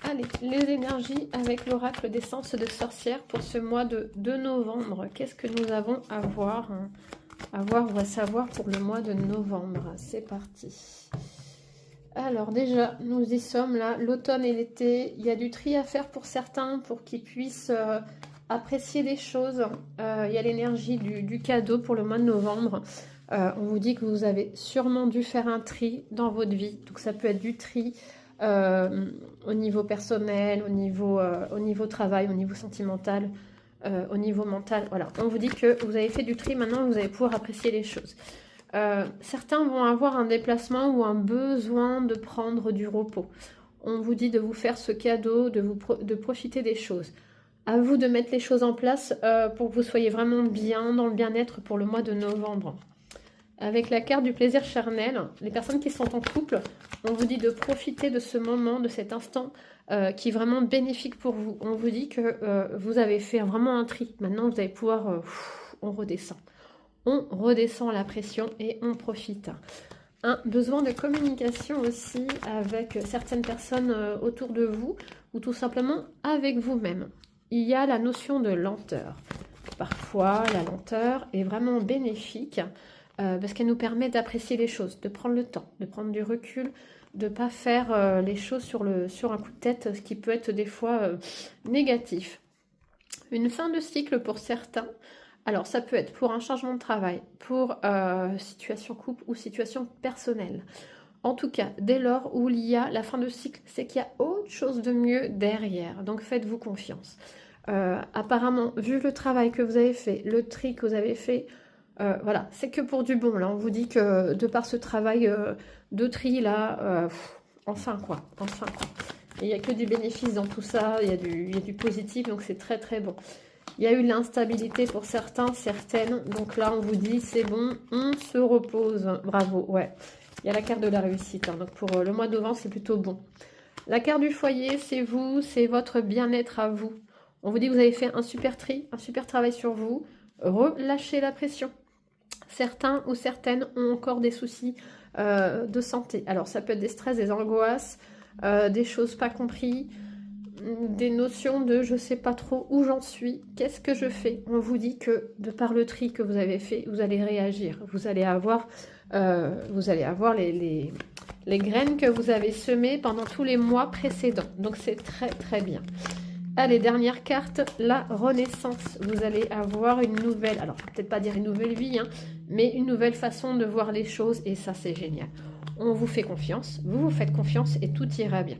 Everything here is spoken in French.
Allez, les énergies avec l'oracle des sens de sorcière pour ce mois de novembre. Qu'est-ce que nous avons à voir, ou à savoir pour le mois de novembre? C'est parti. Alors déjà, nous y sommes là, l'automne et l'été. Il y a du tri à faire pour certains pour qu'ils puissent apprécier des choses. Il y a l'énergie du cadeau pour le mois de novembre. On vous dit que vous avez sûrement dû faire un tri dans votre vie. Donc ça peut être du tri au niveau personnel, au niveau travail, au niveau sentimental, au niveau mental. Voilà, on vous dit que vous avez fait du tri, maintenant vous allez pouvoir apprécier les choses. Certains vont avoir un déplacement ou un besoin de prendre du repos. On vous dit de vous faire ce cadeau, de profiter des choses. À vous de mettre les choses en place pour que vous soyez vraiment bien dans le bien-être pour le mois de novembre. Avec la carte du plaisir charnel, les personnes qui sont en couple, on vous dit de profiter de ce moment, de cet instant qui est vraiment bénéfique pour vous. On vous dit que vous avez fait vraiment un tri. Maintenant, vous allez pouvoir... on redescend. On redescend la pression et on profite. Un besoin de communication aussi avec certaines personnes autour de vous ou tout simplement avec vous-même. Il y a la notion de lenteur. Parfois, la lenteur est vraiment bénéfique parce qu'elle nous permet d'apprécier les choses, de prendre le temps, de prendre du recul, de ne pas faire les choses sur un coup de tête, ce qui peut être des fois négatif. Une fin de cycle pour certains. Alors, ça peut être pour un changement de travail, pour situation couple ou situation personnelle. En tout cas, dès lors où il y a la fin de cycle, c'est qu'il y a autre chose de mieux derrière. Donc, faites-vous confiance. Apparemment, vu le travail que vous avez fait, le tri que vous avez fait, voilà, c'est que pour du bon. Là, on vous dit que de par ce travail de tri, là, enfin quoi. Et il n'y a que du bénéfice dans tout ça, il y a du positif, donc c'est très très bon. Il y a eu de l'instabilité pour certains, certaines. Donc là, on vous dit, c'est bon, on se repose. Bravo, ouais. Il y a la carte de la réussite. Hein. Donc pour le mois de novembre, c'est plutôt bon. La carte du foyer, c'est vous, c'est votre bien-être à vous. On vous dit que vous avez fait un super tri, un super travail sur vous. Relâchez la pression. Certains ou certaines ont encore des soucis de santé. Alors ça peut être des stress, des angoisses, des choses pas comprises, des notions de je sais pas trop où j'en suis, qu'est-ce que je fais. On vous dit que de par le tri que vous avez fait, vous allez réagir, vous allez avoir les graines que vous avez semées pendant tous les mois précédents. Donc c'est très très bien. Allez, dernière carte, la renaissance. Vous allez avoir une nouvelle, alors peut-être pas dire une nouvelle vie, hein, mais une nouvelle façon de voir les choses et ça c'est génial. On vous fait confiance, vous vous faites confiance et tout ira bien.